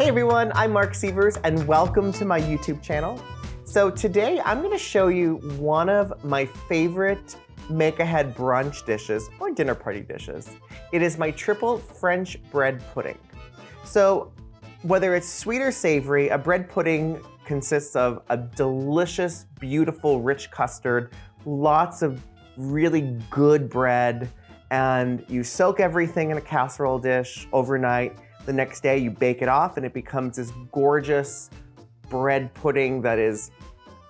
Hey everyone, I'm Mark Sievers and welcome to my YouTube channel. So today I'm going to show you one of my favorite make-ahead brunch dishes or dinner party dishes. It is my triple French bread pudding. So whether it's sweet or savory, a bread pudding consists of a delicious, beautiful, rich custard, lots of really good bread, and you soak everything in a casserole dish overnight. The next day you bake it off and it becomes this gorgeous bread pudding that is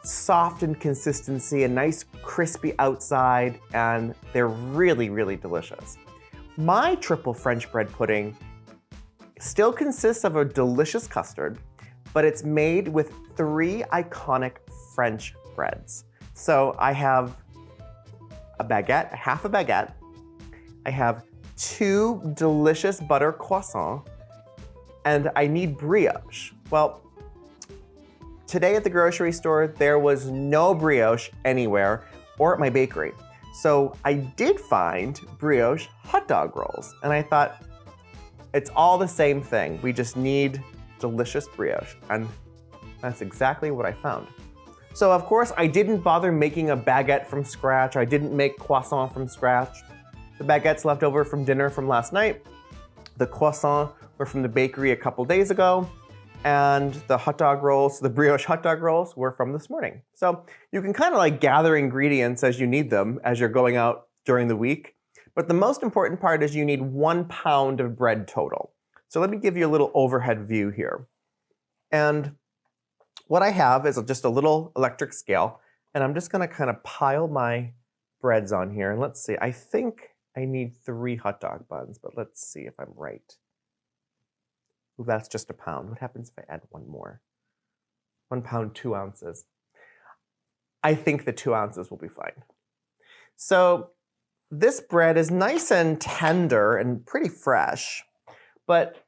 soft in consistency, a nice crispy outside, and they're really, really delicious. My triple French bread pudding still consists of a delicious custard, but it's made with 3 iconic French breads. So I have a baguette, half a baguette. I have 2 delicious butter croissants, and I need brioche. Well, today at the grocery store, there was no brioche anywhere or at my bakery. So I did find brioche hot dog rolls, and I thought, it's all the same thing. We just need delicious brioche, and that's exactly what I found. So of course, I didn't bother making a baguette from scratch. I didn't make croissant from scratch. The baguette's left over from dinner from last night. The croissant were from the bakery a couple days ago, and the hot dog rolls, the brioche hot dog rolls, were from this morning. So you can kind of like gather ingredients as you need them as you're going out during the week. But the most important part is you need 1 pound of bread total. So let me give you a little overhead view here. And what I have is just a little electric scale, and I'm just gonna kind of pile my breads on here. And let's see, I think I need 3 hot dog buns, but let's see if I'm right. Ooh, that's just a pound. What happens if I add 1 more? 1 pound, 2 ounces. I think the 2 ounces will be fine. So this bread is nice and tender and pretty fresh, but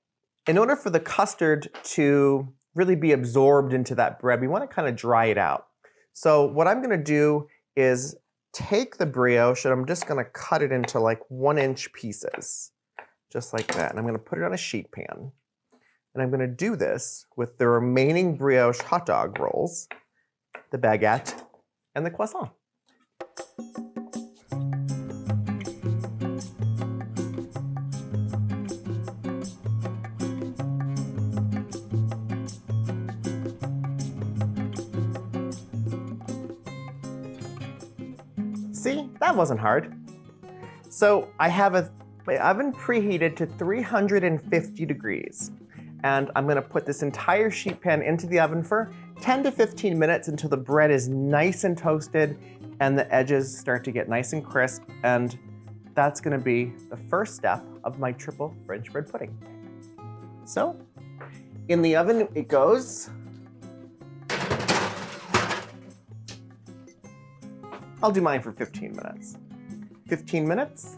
in order for the custard to really be absorbed into that bread, we want to kind of dry it out. So what I'm going to do is take the brioche and I'm just going to cut it into like 1-inch pieces, just like that. And I'm going to put it on a sheet pan. And I'm going to do this with the remaining brioche hot dog rolls, the baguette, and the croissant. See, that wasn't hard. So I have my oven preheated to 350 degrees. And I'm going to put this entire sheet pan into the oven for 10 to 15 minutes until the bread is nice and toasted and the edges start to get nice and crisp. And that's going to be the first step of my triple French bread pudding. So in the oven it goes. I'll do mine for 15 minutes. 15 minutes.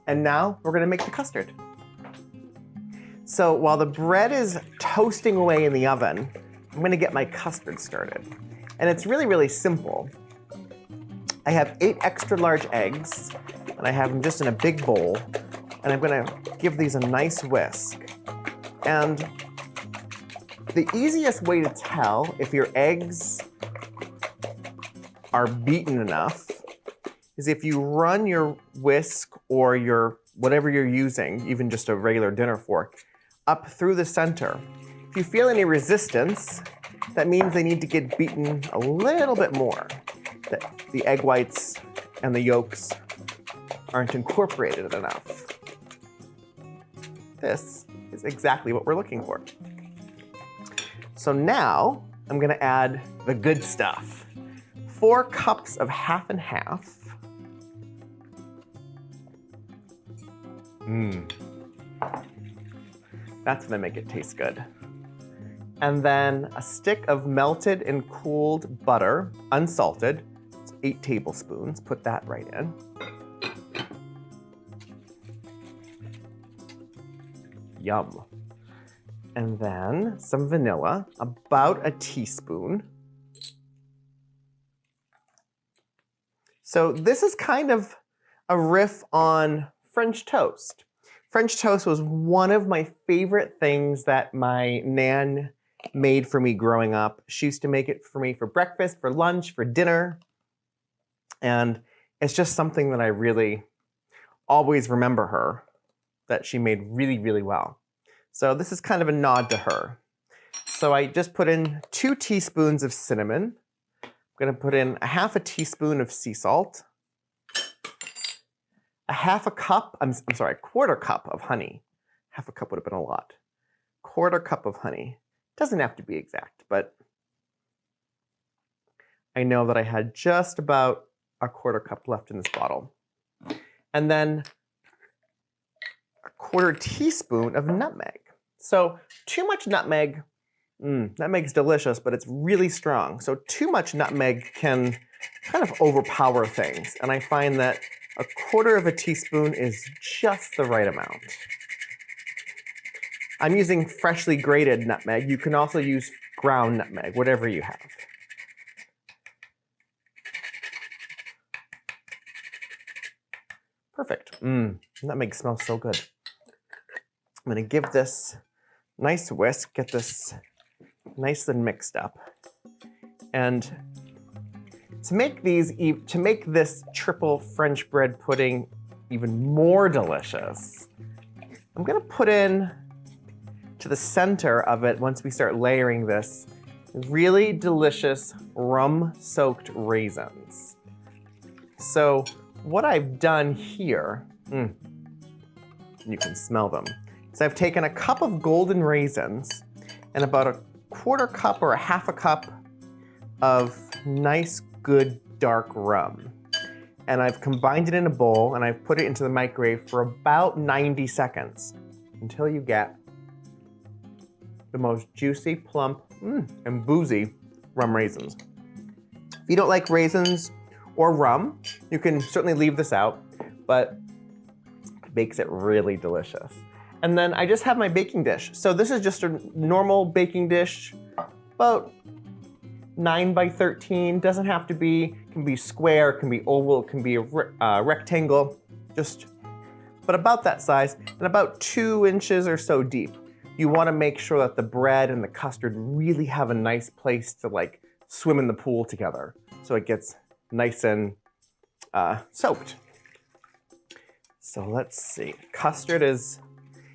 And now we're going to make the custard. So while the bread is toasting away in the oven, I'm going to get my custard started. And it's really, really simple. I have 8 extra large eggs, and I have them just in a big bowl. And I'm going to give these a nice whisk. And the easiest way to tell if your eggs are beaten enough is if you run your whisk or your whatever you're using, even just a regular dinner fork, up through the center. If you feel any resistance, that means they need to get beaten a little bit more. That the egg whites and the yolks aren't incorporated enough. This is exactly what we're looking for. So now I'm going to add the good stuff. 4 cups of half and half. That's gonna make it taste good. And then a stick of melted and cooled butter, unsalted. It's 8 tablespoons, put that right in. Yum. And then some vanilla, about a teaspoon. So this is kind of a riff on French toast. French toast was one of my favorite things that my nan made for me growing up. She used to make it for me for breakfast, for lunch, for dinner. And it's just something that I really always remember her, that she made really, really well. So this is kind of a nod to her. So I just put in 2 teaspoons of cinnamon. I'm going to put in a half a teaspoon of sea salt, a quarter cup of honey. Half a cup would have been a lot. Quarter cup of honey. Doesn't have to be exact, but I know that I had just about a quarter cup left in this bottle. And then a quarter teaspoon of nutmeg. So too much nutmeg, nutmeg's delicious, but it's really strong. So too much nutmeg can kind of overpower things. And I find that a quarter of a teaspoon is just the right amount. I'm using freshly grated nutmeg. You can also use ground nutmeg, whatever you have. Perfect. Nutmeg smells so good. I'm going to give this a nice whisk, get this nice and mixed up. And to make this triple French bread pudding even more delicious, I'm going to put in to the center of it, once we start layering this, really delicious rum-soaked raisins. So what I've done here, you can smell them. So I've taken a cup of golden raisins and about a quarter cup or a half a cup of nice, good, dark rum. And I've combined it in a bowl and I've put it into the microwave for about 90 seconds until you get the most juicy, plump, and boozy rum raisins. If you don't like raisins or rum, you can certainly leave this out, but it makes it really delicious. And then I just have my baking dish. So this is just a normal baking dish, about 9 by 13, doesn't have to be, can be square, it can be oval, it can be a rectangle, but about that size, and about 2 inches or so deep. You want to make sure that the bread and the custard really have a nice place to like swim in the pool together, so it gets nice and soaked. So let's see, custard is,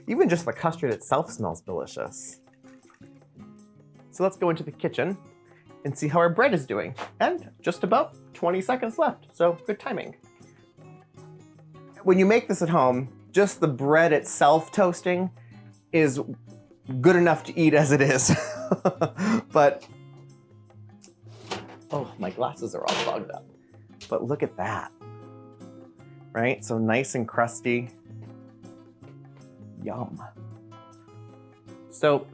even just the custard itself smells delicious. So let's go into the kitchen and see how our bread is doing. And just about 20 seconds left, so good timing. When you make this at home, just the bread itself toasting is good enough to eat as it is. But, oh, my glasses are all fogged up. But look at that, right? So nice and crusty. Yum. So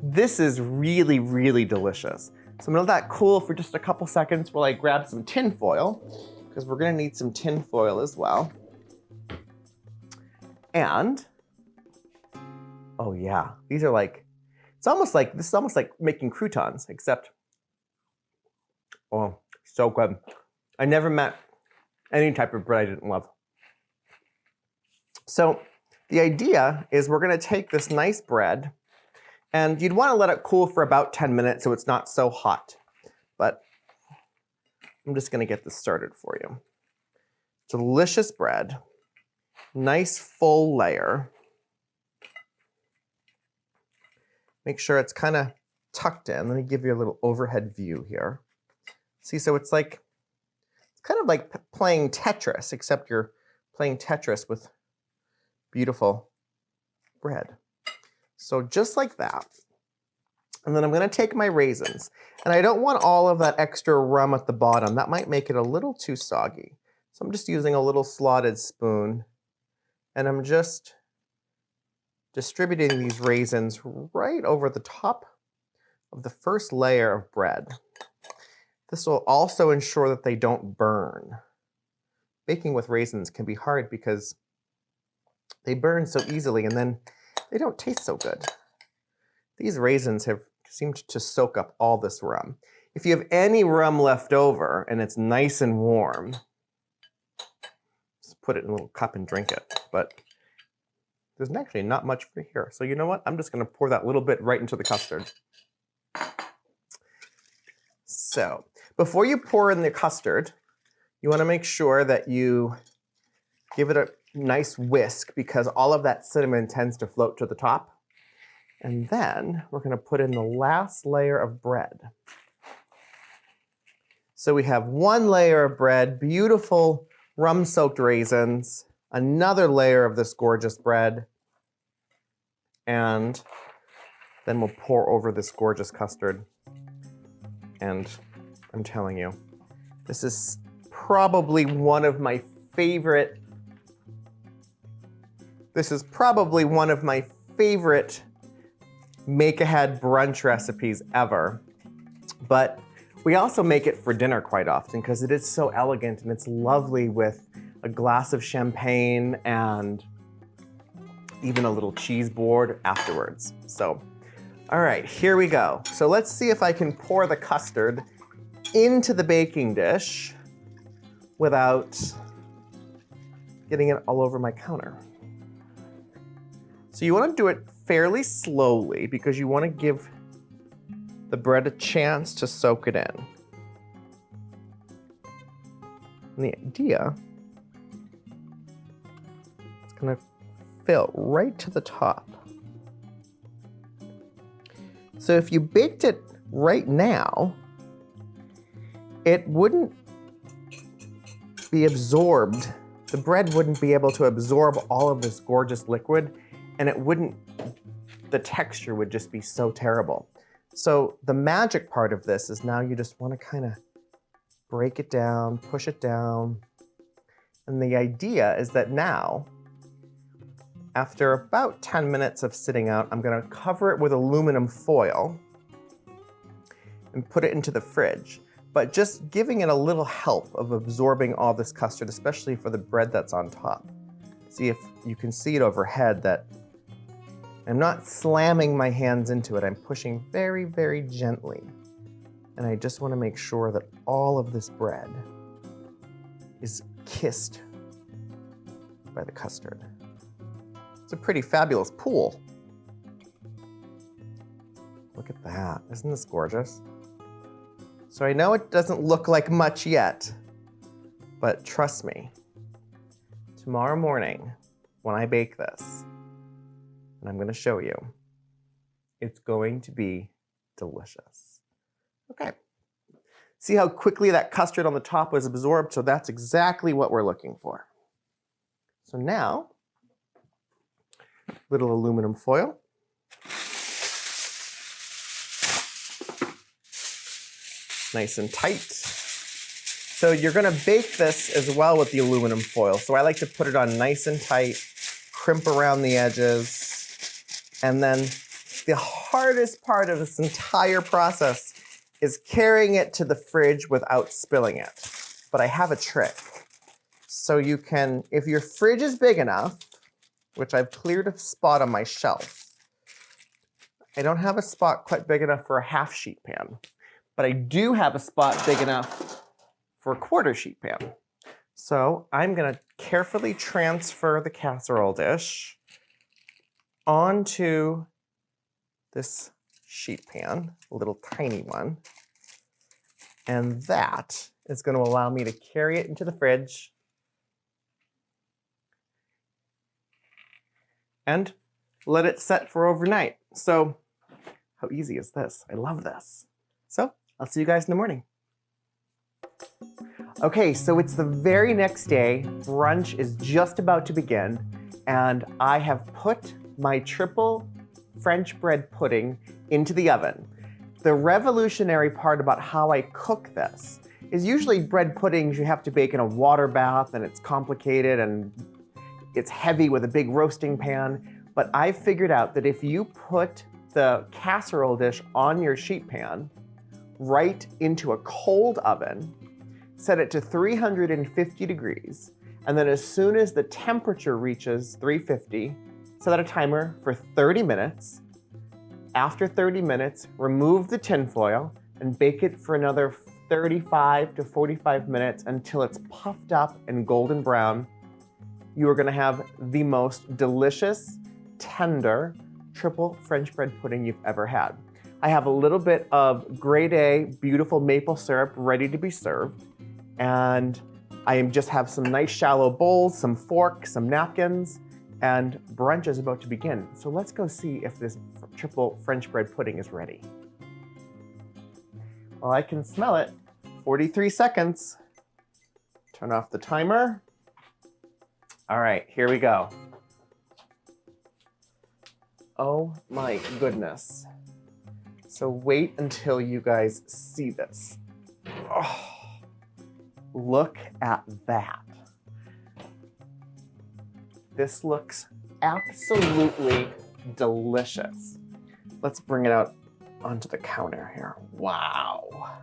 this is really, really delicious. So I'm gonna let that cool for just a couple seconds while I grab some tin foil, because we're gonna need some tin foil as well. And, oh yeah, these are like, this is almost like making croutons, except, oh, so good. I never met any type of bread I didn't love. So the idea is we're gonna take this nice bread, and you'd wanna let it cool for about 10 minutes so it's not so hot. But I'm just gonna get this started for you. Delicious bread, nice full layer. Make sure it's kind of tucked in. Let me give you a little overhead view here. See, so it's like, it's kind of like playing Tetris, except you're playing Tetris with beautiful bread. So just like that. And then I'm gonna take my raisins. And I don't want all of that extra rum at the bottom. That might make it a little too soggy. So I'm just using a little slotted spoon, and I'm just distributing these raisins right over the top of the first layer of bread. This will also ensure that they don't burn. Baking with raisins can be hard because they burn so easily and then they don't taste so good. These raisins have seemed to soak up all this rum. If you have any rum left over and it's nice and warm, just put it in a little cup and drink it. But There's actually not much for here. So you know what? I'm just going to pour that little bit right into the custard. So before you pour in the custard, you want to make sure that you give it a nice whisk because all of that cinnamon tends to float to the top. And then we're going to put in the last layer of bread. So we have one layer of bread, beautiful rum-soaked raisins, another layer of this gorgeous bread, and then we'll pour over this gorgeous custard. And I'm telling you, this is probably one of my favorite make-ahead brunch recipes ever. But we also make it for dinner quite often because it is so elegant and it's lovely with a glass of champagne and even a little cheese board afterwards. So, all right, here we go. So let's see if I can pour the custard into the baking dish without getting it all over my counter. So you want to do it fairly slowly because you want to give the bread a chance to soak it in. And the idea is going to fill right to the top. So if you baked it right now, it wouldn't be absorbed. The bread wouldn't be able to absorb all of this gorgeous liquid, and the texture would just be so terrible. So the magic part of this is now you just want to kind of break it down, push it down. And the idea is that now, after about 10 minutes of sitting out, I'm going to cover it with aluminum foil and put it into the fridge. But just giving it a little help of absorbing all this custard, especially for the bread that's on top. See if you can see it overhead that I'm not slamming my hands into it. I'm pushing very, very gently. And I just want to make sure that all of this bread is kissed by the custard. It's a pretty fabulous pool. Look at that. Isn't this gorgeous? So I know it doesn't look like much yet, but trust me, tomorrow morning when I bake this, and I'm going to show you, it's going to be delicious. Okay. See how quickly that custard on the top was absorbed? So that's exactly what we're looking for. So now, little aluminum foil. Nice and tight. So you're going to bake this as well with the aluminum foil. So I like to put it on nice and tight, crimp around the edges. And then the hardest part of this entire process is carrying it to the fridge without spilling it. But I have a trick. So you can, if your fridge is big enough, which I've cleared a spot on my shelf. I don't have a spot quite big enough for a half sheet pan, but I do have a spot big enough for a quarter sheet pan. So I'm gonna carefully transfer the casserole dish onto this sheet pan, a little tiny one. And that is going to allow me to carry it into the fridge and let it set for overnight. So how easy is this? I love this. So I'll see you guys in the morning. Okay, so it's the very next day. Brunch is just about to begin, and I have put my triple French bread pudding into the oven. The revolutionary part about how I cook this is usually bread puddings you have to bake in a water bath and it's complicated and it's heavy with a big roasting pan. But I figured out that if you put the casserole dish on your sheet pan right into a cold oven, set it to 350 degrees, and then as soon as the temperature reaches 350, set a timer for 30 minutes. After 30 minutes, remove the tin foil and bake it for another 35 to 45 minutes until it's puffed up and golden brown. You are going to have the most delicious tender triple French bread pudding you've ever had. I have a little bit of grade A beautiful maple syrup ready to be served, and I just have some nice shallow bowls, some forks, some napkins, and brunch is about to begin. So let's go see if this triple French bread pudding is ready. Well, I can smell it. 43 seconds. Turn off the timer. All right, here we go. Oh my goodness. So wait until you guys see this. Oh, look at that. This looks absolutely delicious. Let's bring it out onto the counter here. Wow.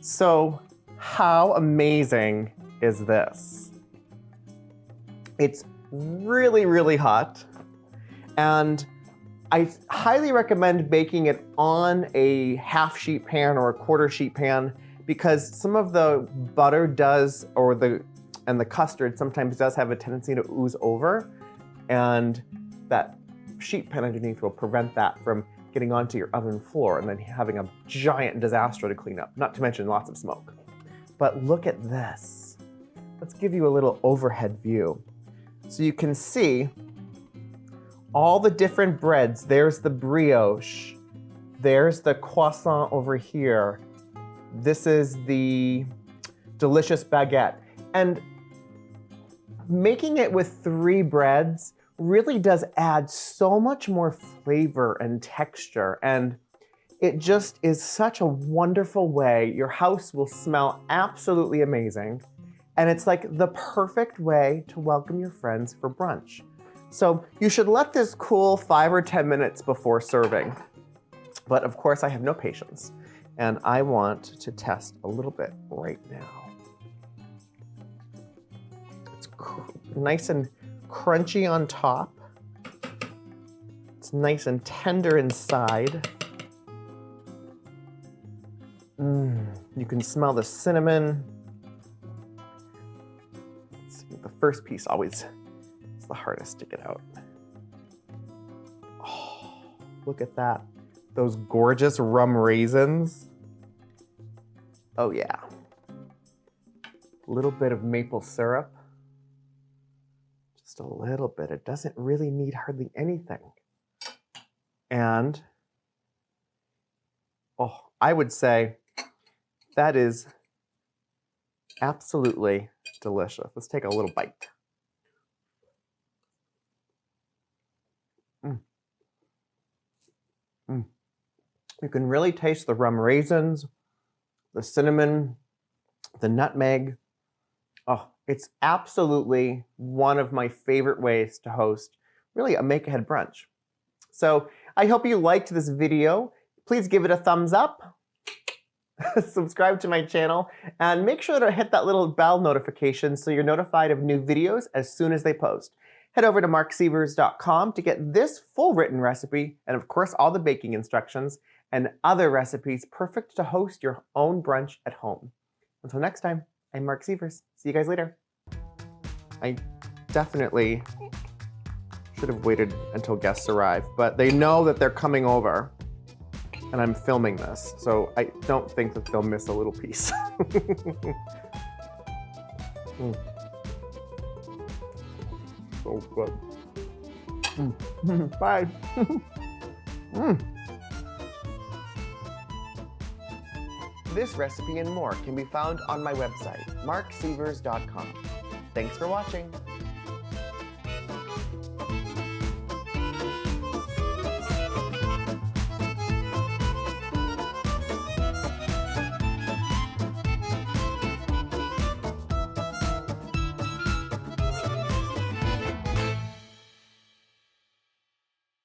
So how amazing is this? It's really, really hot, and I highly recommend baking it on a half sheet pan or a quarter sheet pan, because some of the butter does, and the custard sometimes does have a tendency to ooze over, and that sheet pan underneath will prevent that from getting onto your oven floor and then having a giant disaster to clean up, not to mention lots of smoke. But look at this. Let's give you a little overhead view. So you can see all the different breads. There's the brioche. There's the croissant over here. This is the delicious baguette. And making it with 3 breads really does add so much more flavor and texture, and it just is such a wonderful way. Your house will smell absolutely amazing, and it's like the perfect way to welcome your friends for brunch. So you should let this cool 5 or 10 minutes before serving. But of course I have no patience, and I want to test a little bit right now. It's nice and crunchy on top. It's nice and tender inside. You can smell the cinnamon. The first piece always is the hardest to get out. Oh, look at that. Those gorgeous rum raisins. Oh yeah. A little bit of maple syrup. Just a little bit. It doesn't really need hardly anything. And, oh, I would say that is absolutely delicious. Let's take a little bite. You can really taste the rum raisins, the cinnamon, the nutmeg. Oh, it's absolutely one of my favorite ways to host really a make-ahead brunch. So I hope you liked this video. Please give it a thumbs up, subscribe to my channel, and make sure to hit that little bell notification so you're notified of new videos as soon as they post. Head over to marcsievers.com to get this full written recipe, and of course all the baking instructions and other recipes perfect to host your own brunch at home. Until next time, I'm Marc Sievers. See you guys later. I definitely should have waited until guests arrive, but they know that they're coming over and I'm filming this, so I don't think that they'll miss a little piece. So good. Bye. This recipe and more can be found on my website, marcsievers.com. Thanks for watching.